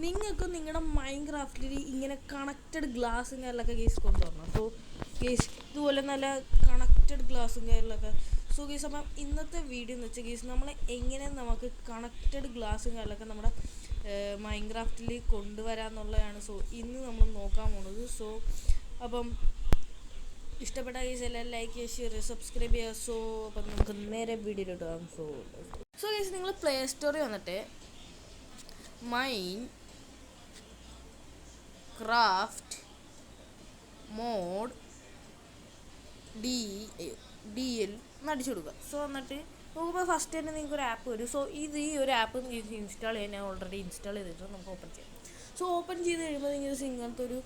നിങ്ങൾക്ക് നിങ്ങളുടെ മൈൻക്രാഫ്റ്റിൽ ഇങ്ങനെ കണക്റ്റഡ് ഗ്ലാസും കാര്യങ്ങളൊക്കെ കേസ് കൊണ്ടുവരണം. സോ കേസ് ഇതുപോലെ നല്ല കണക്റ്റഡ് ഗ്ലാസും കാര്യങ്ങളൊക്കെ. സോ കേസ് അപ്പം ഇന്നത്തെ വീഡിയോ എന്ന് വെച്ചാൽ കേസ് നമ്മൾ എങ്ങനെ നമുക്ക് കണക്റ്റഡ് ഗ്ലാസും കാര്യങ്ങളൊക്കെ നമ്മുടെ മൈൻക്രാഫ്റ്റിൽ കൊണ്ടുവരാമെന്നുള്ളതാണ്. സോ ഇന്ന് നമ്മൾ നോക്കാൻ പോകുന്നത്. സോ അപ്പം ഇഷ്ടപ്പെട്ട കേസ് എല്ലാം ലൈക്ക് ചെയ്യുക, ഷെയർ ചെയ്യുക, സബ്സ്ക്രൈബ് ചെയ്യുക. സോ അപ്പം നമുക്ക് നേരെ വീഡിയോയിലോട്ട് പോകാം. സോ കേസ് നിങ്ങൾ പ്ലേ സ്റ്റോറിൽ വന്നിട്ട് മൈൻക്രാഫ്റ്റ് മോഡ് DL അടിച്ചു കൊടുക്കുക. സോ എന്നിട്ട് നോക്കുമ്പോൾ ഫസ്റ്റ് തന്നെ നിങ്ങൾക്ക് ഒരു ആപ്പ് വരും. സോ ഈ ഒരു ആപ്പ് നിങ്ങൾക്ക് ഇൻസ്റ്റാൾ ചെയ്യാൻ ഞാൻ ഓൾറെഡി ഇൻസ്റ്റാൾ ചെയ്തിട്ട് നമുക്ക് ഓപ്പൺ ചെയ്യാം. സോ ഓപ്പൺ ചെയ്ത് കഴിയുമ്പോൾ നിങ്ങൾക്ക് ഇങ്ങനത്തെ ഒരു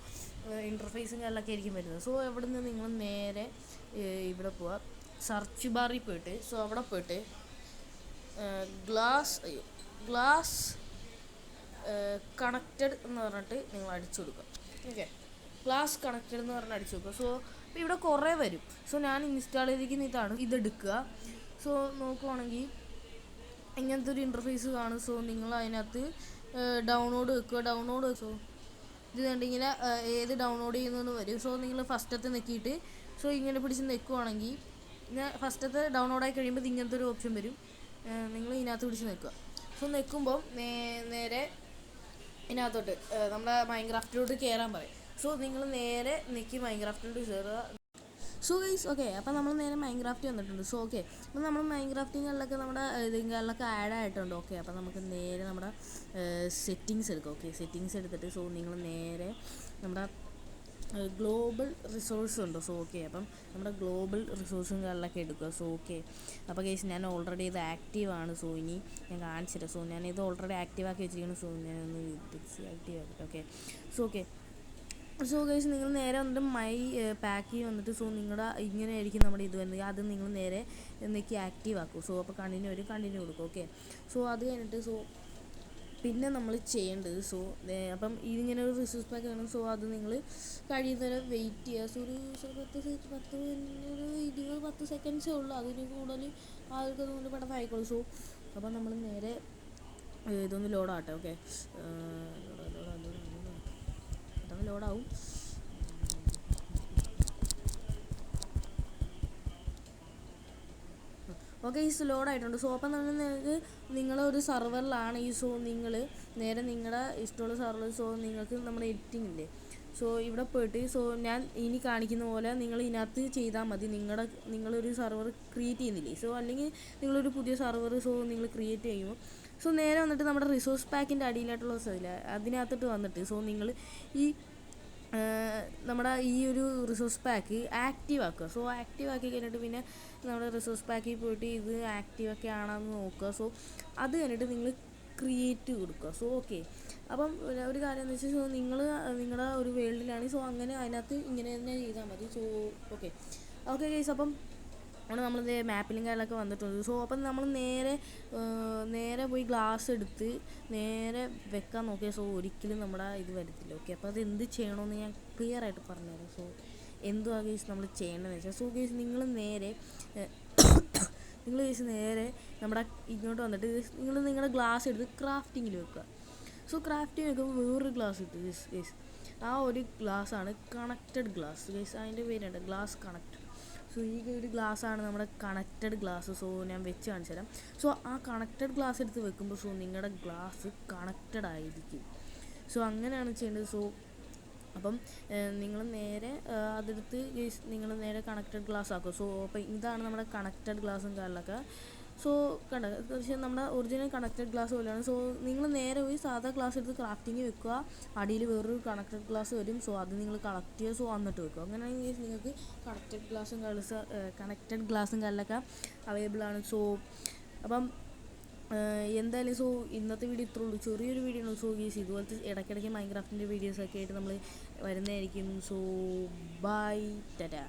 ഇൻ്റർഫേസും കാര്യങ്ങളൊക്കെ ആയിരിക്കും വരുന്നത്. സോ അവിടെ നിന്ന് നിങ്ങൾ നേരെ ഇവിടെ പോവുക, സെർച്ച് ബാറിൽ പോയിട്ട് സോ അവിടെ പോയിട്ട് ഗ്ലാസ് കണക്റ്റഡ് എന്ന് പറഞ്ഞിട്ട് നിങ്ങൾ അടിച്ചു കൊടുക്കുക. ഓക്കെ, ഗ്ലാസ് കണക്റ്റഡ് എന്ന് പറഞ്ഞിട്ട് അടിച്ചു കൊടുക്കുക. സോ ഇവിടെ കുറേ വരും. സോ ഞാൻ ഇൻസ്റ്റാൾ ചെയ്തിരിക്കുന്ന ഇതെടുക്കുക. സോ നോക്കുവാണെങ്കിൽ ഇങ്ങനത്തെ ഒരു ഇൻ്റർഫേസ് കാണും. സോ നിങ്ങൾ അതിനകത്ത് ഡൗൺലോഡ് വെക്കുക. സോ ഇത് കണ്ടിങ്ങനെ ഏത് ഡൗൺലോഡ് ചെയ്യുന്നതെന്ന് വരും. സോ നിങ്ങൾ ഫസ്റ്റത്തെ നെക്കിയിട്ട് സോ ഇങ്ങനെ പിടിച്ച് നെക്കുവാണെങ്കിൽ ഫസ്റ്റത്തെ ഡൗൺലോഡായി കഴിയുമ്പോൾ ഇങ്ങനത്തെ ഒരു ഓപ്ഷൻ വരും. നിങ്ങൾ ഇതിനകത്ത് പിടിച്ച് നെക്കുക. സോ നെക്കുമ്പോൾ നേരെ ഇതിനകത്തോട്ട് നമ്മുടെ മൈൻക്രാഫ്റ്റിലോട്ട് കയറാൻ പറയും. സോ നിങ്ങൾ നേരെ നെക്കി മൈൻക്രാഫ്റ്റിലോട്ട് കയറുക. സോ ഗൈസ് ഓക്കെ, അപ്പോൾ നമ്മൾ നേരെ മൈൻക്രാഫ്റ്റ് വന്നിട്ടുണ്ട്. സോ ഓക്കെ, അപ്പോൾ നമ്മൾ മൈൻക്രാഫ്റ്റിങ്ങളിലൊക്കെ നമ്മുടെ ഇതിങ്ങളിലൊക്കെ ആഡ് ആയിട്ടുണ്ട്. ഓക്കെ, അപ്പോൾ നമുക്ക് നേരെ നമ്മുടെ സെറ്റിങ്സ് എടുക്കാം. ഓക്കെ, സെറ്റിങ്സ് എടുത്തിട്ട് സോ നിങ്ങൾ നേരെ നമ്മുടെ ഗ്ലോബൽ റിസോഴ്സ് ഉണ്ട്. സോ ഓക്കെ, അപ്പം നമ്മുടെ ഗ്ലോബൽ റിസോഴ്സും കാര്യങ്ങളൊക്കെ എടുക്കുക. സോ ഓക്കെ, അപ്പോൾ ഗൈസ് ഞാൻ ഓൾറെഡി ഇത് ആക്റ്റീവാണ്. സോ ഇനി ഞാൻ കാണിച്ചിട്ട് സോ ഞാനിത് ഓൾറെഡി ആക്റ്റീവാക്കി വെച്ചിരിക്കുന്നു. സോ ഞാനൊന്ന് ആക്റ്റീവ് ആക്കട്ടെ. Okay, so okay, so guys നിങ്ങൾ നേരെ വന്നിട്ട് പാക്കിൽ വന്നിട്ട് സോ നിങ്ങളുടെ ഇങ്ങനെ ആയിരിക്കും നമ്മുടെ ഇത് വരുന്നത്. അത് നിങ്ങൾ നേരെ എന്നേക്ക് ആക്റ്റീവ് ആക്കും. സോ അപ്പോൾ കണ്ടിന്യൂ കൊടുക്കും. ഓക്കെ, സോ അത് കഴിഞ്ഞിട്ട് സോ പിന്നെ നമ്മൾ ചെയ്യേണ്ടത് സോ അപ്പം ഇതിങ്ങനെ ഒരു റിസോഴ്സ് പാക്ക് ആണ്. സോ അത് നിങ്ങൾ കഴിയുന്നവരെ വെയിറ്റ് ചെയ്യുക. സോ ഒരു 10 സെക്കൻഡ്സേ ഉള്ളൂ. അതിന് കൂടുതൽ ആൾക്ക് അതുകൊണ്ട് പെട്ടെന്ന് ആയിക്കോളൂ. സോ അപ്പം നമ്മൾ നേരെ ഇതൊന്ന് ലോഡാകട്ടെ. ഓക്കെ, പെട്ടെന്ന് ലോഡാവും. ഓക്കെ, ഈ ലോഡായിട്ടുണ്ട്. സോ അപ്പം നിങ്ങൾക്ക് നിങ്ങളൊരു സെർവറിലാണ് സോ നിങ്ങൾ നേരെ നിങ്ങളുടെ ഇഷ്ടമുള്ള സെർവർ സോ നിങ്ങൾക്ക് നമ്മുടെ എഡിറ്റിംഗ് ഇല്ലേ സോ ഇവിടെ പോയിട്ട് സോ ഞാൻ ഇനി കാണിക്കുന്ന പോലെ നിങ്ങൾ ഇതിനകത്ത് ചെയ്താൽ മതി. നിങ്ങളൊരു സെർവർ ക്രിയേറ്റ് ചെയ്യുന്നില്ലേ സോ അല്ലെങ്കിൽ നിങ്ങളൊരു പുതിയ സെർവർ സോ നിങ്ങൾ ക്രിയേറ്റ് ചെയ്യുമ്പോൾ സോ നേരെ വന്നിട്ട് നമ്മുടെ റിസോഴ്സ് പാക്കിൻ്റെ അടിയിലായിട്ടുള്ള സ്ഥലമില്ല അതിനകത്തോട്ട് വന്നിട്ട് സോ നിങ്ങൾ ഈ നമ്മുടെ ഈ ഒരു റിസോഴ്സ് പാക്ക് ആക്റ്റീവ് ആക്കുക. സോ ആക്റ്റീവ് ആക്കി കഴിഞ്ഞിട്ട് പിന്നെ നമ്മുടെ റിസോഴ്സ് പാക്കിൽ പോയിട്ട് ഇത് ആക്റ്റീവൊക്കെ ആണെന്ന് നോക്കുക. സോ അത് കഴിഞ്ഞിട്ട് നിങ്ങൾ ക്രിയേറ്റ് കൊടുക്കുക. സോ ഓക്കെ, അപ്പം ഒരു കാര്യം എന്ന് വെച്ചാൽ സോ നിങ്ങളുടെ ഒരു വേൾഡിലാണ് സോ അങ്ങനെ അതിനകത്ത് ഇങ്ങനെ തന്നെ ചെയ്താൽ മതി. സോ ഓക്കെ ഗൈസ്, അപ്പം നമ്മൾ മാപ്പിലും കാര്യങ്ങളൊക്കെ വന്നിട്ടുണ്ട്. സോ അപ്പം നമ്മൾ നേരെ പോയി ഗ്ലാസ് എടുത്ത് നേരെ വെക്കാൻ നോക്കിയാൽ സോ ഒരിക്കലും നമ്മുടെ ഇത് വരത്തില്ല. ഓക്കെ, അപ്പോൾ അത് എന്ത് ചെയ്യണമെന്ന് ഞാൻ ക്ലിയർ ആയിട്ട് പറഞ്ഞുതരാം. സോ എന്തുവാ ഗൈസ് നമ്മൾ ചെയ്യേണ്ടതെന്ന് വെച്ചാൽ സോ ഗൈസ് നിങ്ങൾ നേരെ നമ്മുടെ ഇങ്ങോട്ട് വന്നിട്ട് നിങ്ങൾ നിങ്ങളുടെ ഗ്ലാസ് എടുത്ത് ക്രാഫ്റ്റിങ്ങിൽ വെക്കുക. സോ ക്രാഫ്റ്റിംഗ് വെക്കുമ്പോൾ വേറൊരു ഗ്ലാസ് കിട്ടും ഗൈസ്. ആ ഒരു ഗ്ലാസ്സാണ് കണക്റ്റഡ് ഗ്ലാസ് ഗൈസ്. അതിൻ്റെ പേരുണ്ട് ഗ്ലാസ് കണക്റ്റഡ്. സോ ഈ ഒരു ഗ്ലാസ്സാണ് നമ്മുടെ കണക്റ്റഡ് ഗ്ലാസ്. സോ ഞാൻ വെച്ച് കാണിച്ചു തരാം. സോ ആ കണക്റ്റഡ് ഗ്ലാസ് എടുത്ത് വെക്കുമ്പോൾ സോ നിങ്ങളുടെ ഗ്ലാസ് കണക്റ്റഡ് ആയിരിക്കും. സോ അങ്ങനെയാണ് ചെയ്യേണ്ടത്. സോ അപ്പം നിങ്ങൾ നേരെ അതെടുത്ത് നിങ്ങൾ നേരെ കണക്റ്റഡ് ഗ്ലാസ് ആക്കും. സോ അപ്പം ഇതാണ് നമ്മുടെ കണക്റ്റഡ് ഗ്ലാസും കാര്യങ്ങളൊക്കെ. സോ പക്ഷേ നമ്മുടെ ഒറിജിനൽ കണക്റ്റഡ് ഗ്ലാസ് പോലെയാണ്. സോ നിങ്ങൾ നേരെ പോയി സാധാ ഗ്ലാസ് എടുത്ത് ക്രാഫ്റ്റിങ് വെക്കുക. അടിയിൽ വേറൊരു കണക്റ്റഡ് ഗ്ലാസ് വരും. സോ അത് നിങ്ങൾ കളക്ട് ചെയ്യുക. സോ വന്നിട്ട് വെക്കുക. അങ്ങനെയാണെങ്കിൽ നിങ്ങൾക്ക് കണക്റ്റഡ് ഗ്ലാസും കാര്യങ്ങളൊക്കെ അവൈലബിൾ ആണ്. സോ അപ്പം എന്തായാലും സോ ഇന്നത്തെ വീഡിയോ ഇത്രേ ഉള്ളൂ. ചെറിയൊരു വീഡിയോ ആണ്. സോ ഗീസ് ഇതുപോലത്തെ ഇടയ്ക്കിടയ്ക്ക് മൈൻക്രാഫ്റ്റിൻ്റെ വീഡിയോസൊക്കെ ആയിട്ട് നമ്മൾ വരുന്നതായിരിക്കും. So bye Tata.